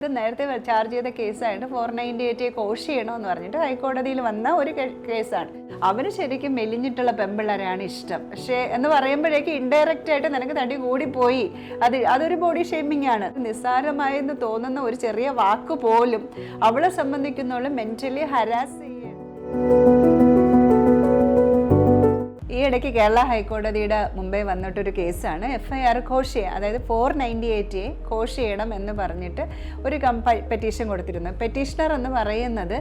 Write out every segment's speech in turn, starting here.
ഇത് നേരത്തെ ചാർജ് ചെയ്ത കേസായിട്ട് 498 കോഷ് ചെയ്യണമെന്ന് പറഞ്ഞിട്ട് ഹൈക്കോടതിയിൽ വന്ന ഒരു കേസാണ്. അവന് ശരിക്കും മെലിഞ്ഞിട്ടുള്ള പെമ്പിള്ളേരാണ് ഇഷ്ടം. പക്ഷേ എന്ന് പറയുമ്പോഴേക്ക് ഇൻഡയറക്റ്റ് ആയിട്ട് നിനക്ക് തടി കൂടിപ്പോയി, അതൊരു ബോഡി ഷേമിംഗ് ആണ്. നിസ്സാരമായെന്ന് തോന്നുന്ന ഒരു ചെറിയ വാക്ക് പോലും അവളെ സംബന്ധിക്കുന്നോളം മെന്റലി ഹരാസ് ചെയ്യാണ്. ഈ ഇടയ്ക്ക് കേരള ഹൈക്കോടതിയുടെ മുമ്പേ വന്നിട്ടൊരു കേസാണ്. FIR കോഷ് ചെയ്യുക, അതായത് 498 കോഷ് ചെയ്യണം എന്ന് പറഞ്ഞിട്ട് ഒരു പെറ്റീഷൻ കൊടുത്തിരുന്നു. പെറ്റീഷണർ എന്ന് പറയുന്നത്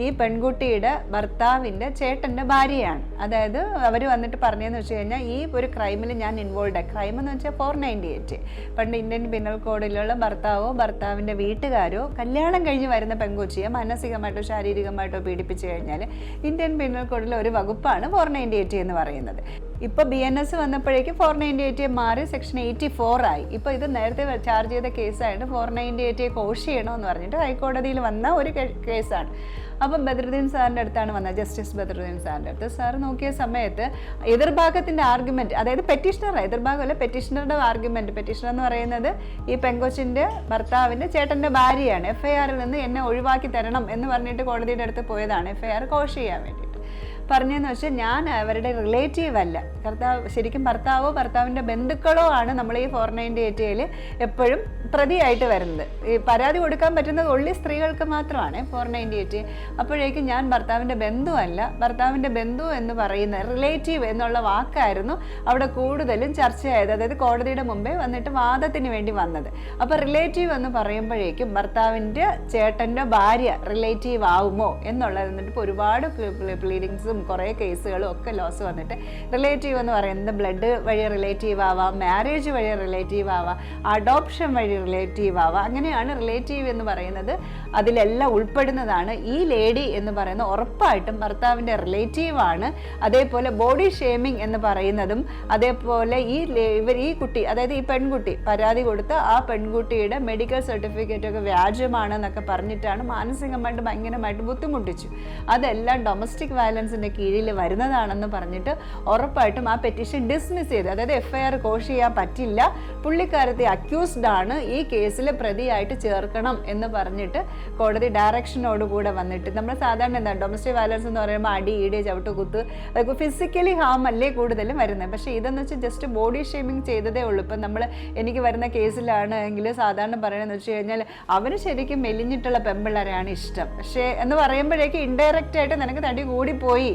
ഈ പെൺകുട്ടിയുടെ ഭർത്താവിൻ്റെ ചേട്ടൻ്റെ ഭാര്യയാണ്. അതായത് അവർ വന്നിട്ട് പറഞ്ഞതെന്ന് വെച്ച് കഴിഞ്ഞാൽ ഈ ഒരു ക്രൈമിൽ ഞാൻ ഇൻവോൾവ് ക്രൈം എന്ന് വെച്ചാൽ 498 പണ്ട് ഇന്ത്യൻ പിനൽ കോഡിലുള്ള ഭർത്താവിൻ്റെ വീട്ടുകാരോ കല്യാണം കഴിഞ്ഞ് വരുന്ന പെൺകൊച്ചിയെ മാനസികമായിട്ടോ ശാരീരികമായിട്ടോ പീഡിപ്പിച്ചു കഴിഞ്ഞാൽ ഇന്ത്യൻ പിനൽ കോഡിലെ ഒരു വകുപ്പാണ് 498 എന്ന് പറയുന്നത്. ഇപ്പോൾ BNS വന്നപ്പോഴേക്കും 498 മാറി സെക്ഷൻ 84 ആയി. ഇപ്പോൾ ഇത് നേരത്തെ ചാർജ് ചെയ്ത കേസായിട്ട് 498 കോഷ് ചെയ്യണമെന്ന് പറഞ്ഞിട്ട് ഹൈക്കോടതിയിൽ വന്ന ഒരു കേസാണ്. അപ്പം ബദറുദ്ദീൻ സാറിൻ്റെ അടുത്താണ് വന്നത്, ജസ്റ്റിസ് ബദറുദ്ദീൻ സാറിൻ്റെ അടുത്ത്. സാർ നോക്കിയ സമയത്ത് എതിർഭാഗത്തിൻ്റെ ആർഗ്യുമെൻറ്റ്, അതായത് എതിർഭാഗമല്ല പെറ്റീഷണറുടെ ആർഗ്യുമെൻറ്റ്. പെറ്റീഷണർ എന്ന് പറയുന്നത് ഈ പെങ്കൊച്ചിൻ്റെ ഭർത്താവിൻ്റെ ചേട്ടൻ്റെ ഭാര്യയാണ്. FIRൽ നിന്ന് എന്നെ ഒഴിവാക്കി തരണം എന്ന് പറഞ്ഞിട്ട് കോടതിയുടെ അടുത്ത് പോയതാണ് FIR കോഷ് ചെയ്യാൻ വേണ്ടിയിട്ട്. പറഞ്ഞതെന്ന് വെച്ചാൽ ഞാൻ അവരുടെ റിലേറ്റീവ് അല്ല, ശരിക്കും ഭർത്താവിൻ്റെ ബന്ധുക്കളോ ആണ് നമ്മൾ ഈ 498 എപ്പോഴും പ്രതിയായിട്ട് വരുന്നത്. ഈ പരാതി കൊടുക്കാൻ പറ്റുന്നത് ഉള്ളി സ്ത്രീകൾക്ക് മാത്രമാണ് 498. അപ്പോഴേക്കും ഞാൻ ഭർത്താവിൻ്റെ ബന്ധുവല്ല, ഭർത്താവിൻ്റെ ബന്ധു എന്ന് പറയുന്ന റിലേറ്റീവ് എന്നുള്ള വാക്കായിരുന്നു അവിടെ കൂടുതലും ചർച്ചയായത്. അതായത് കോടതിയുടെ മുമ്പേ വന്നിട്ട് വാദത്തിന് വേണ്ടി വന്നത്. അപ്പോൾ റിലേറ്റീവ് എന്ന് പറയുമ്പോഴേക്കും ഭർത്താവിൻ്റെ ചേട്ടൻ്റെ ഭാര്യ റിലേറ്റീവ് ആവുമോ എന്നുള്ളത് എന്നിട്ട് ഒരുപാട് പ്ലീഡിങ്സും കുറേ കേസുകളും ഒക്കെ ലോസ് വന്നിട്ട് റിലേറ്റീവ് എന്ന് പറയുന്നത് ബ്ലഡ് വഴി റിലേറ്റീവ് ആവാം, മാരേജ് വഴി റിലേറ്റീവ് ആവാം, അഡോപ്ഷൻ വഴി റിലേറ്റീവ് ആവാം. അങ്ങനെയാണ് റിലേറ്റീവ് എന്ന് പറയുന്നത്. അതിലെല്ലാം ഉൾപ്പെടുന്നതാണ്. ഈ ലേഡി എന്ന് പറയുന്നത് ഉറപ്പായിട്ടും ഭർത്താവിൻ്റെ റിലേറ്റീവ് ആണ്. അതേപോലെ ബോഡി ഷേമിംഗ് എന്ന് പറയുന്നതും അതേപോലെ ഈ കുട്ടി, അതായത് ഈ പെൺകുട്ടി പരാതി കൊടുത്ത് ആ പെൺകുട്ടിയുടെ മെഡിക്കൽ സർട്ടിഫിക്കറ്റ് ഒക്കെ വ്യാജമാണെന്നൊക്കെ പറഞ്ഞിട്ടാണ് മാനസികമായിട്ട് ഭയങ്കരമായിട്ട് ബുദ്ധിമുട്ടിച്ചു. അതെല്ലാം ഡൊമസ്റ്റിക് വയലൻസിൻ്റെ കീഴിൽ വരുന്നതാണെന്ന് പറഞ്ഞിട്ട് ഉറപ്പായിട്ടും ആ പെറ്റീഷൻ ഡിസ്മിസ് ചെയ്തു. അതായത് FIR കോഷ് ചെയ്യാൻ പറ്റില്ല, പുള്ളിക്കാരത്തെ അക്യൂസ്ഡ് ആണ്, ഈ കേസിൽ പ്രതിയായിട്ട് ചേർക്കണം എന്ന് പറഞ്ഞിട്ട് കോടതി ഡയറക്ഷനോടുകൂടെ വന്നിട്ട്, നമ്മൾ സാധാരണ എന്താണ് ഡൊമസ്റ്റിക് വയലൻസ് എന്ന് പറയുമ്പോൾ അടി, ഈടി, ചവിട്ടുകുത്ത്, അതൊക്കെ ഫിസിക്കലി ഹാം അല്ലേ കൂടുതലും വരുന്നത്. പക്ഷേ ഇതെന്ന് വെച്ചാൽ ജസ്റ്റ് ബോഡി ഷേമിങ് ചെയ്തതേ ഉള്ളൂ. ഇപ്പം എനിക്ക് വരുന്ന കേസിലാണ് എങ്കിൽ സാധാരണ പറയണമെന്ന് വെച്ച് കഴിഞ്ഞാൽ അവന് ശരിക്കും മെലിഞ്ഞിട്ടുള്ള പെമ്പിള്ളേരാണ് ഇഷ്ടം. പക്ഷേ എന്ന് പറയുമ്പോഴേക്ക് ഇൻഡയറക്റ്റ് ആയിട്ട് നിനക്ക് തടി കൂടിപ്പോയി,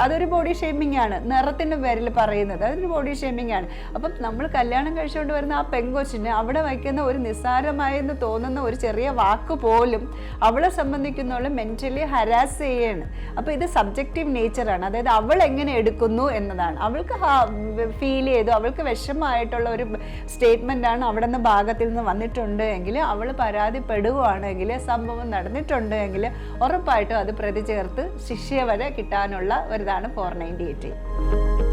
അതൊരു ബോഡി ഷേമിംഗ് ആണ്. നിറത്തിൻ്റെ പേരിൽ പറയുന്നത് അതൊരു ബോഡി ഷേമിംഗ് ആണ്. അപ്പം നമ്മൾ കല്യാണം കഴിച്ചുകൊണ്ട് വരുന്ന ആ പെങ്കൊച്ചിന് അവിടെ വയ്ക്കുന്ന ഒരു നിസ്സാരമായെന്ന് തോന്നുന്ന ഒരു ചെറിയ വാക്ക് പോലും അവളെ സംബന്ധിക്കുന്നോളം മെന്റലി ഹരാസ് ചെയ്യാണ്. അപ്പോൾ ഇത് സബ്ജക്റ്റീവ് നേച്ചറാണ്. അതായത് അവൾ എങ്ങനെ എടുക്കുന്നു എന്നതാണ്. അവൾക്ക് ഫീൽ ചെയ്തു, അവൾക്ക് വിഷമമായിട്ടുള്ള ഒരു സ്റ്റേറ്റ്മെൻ്റ് ആണ് അവിടെ നിന്ന് ഭാഗത്തിൽ നിന്ന് വന്നിട്ടുണ്ട് എങ്കിൽ, അവൾ പരാതിപ്പെടുകയാണെങ്കിൽ, സംഭവം നടന്നിട്ടുണ്ട് എങ്കിൽ ഉറപ്പായിട്ടും അത് പ്രതി ചേർത്ത് ശിക്ഷ വരെ കിട്ടാനുള്ള ഒരിതാണ് 498.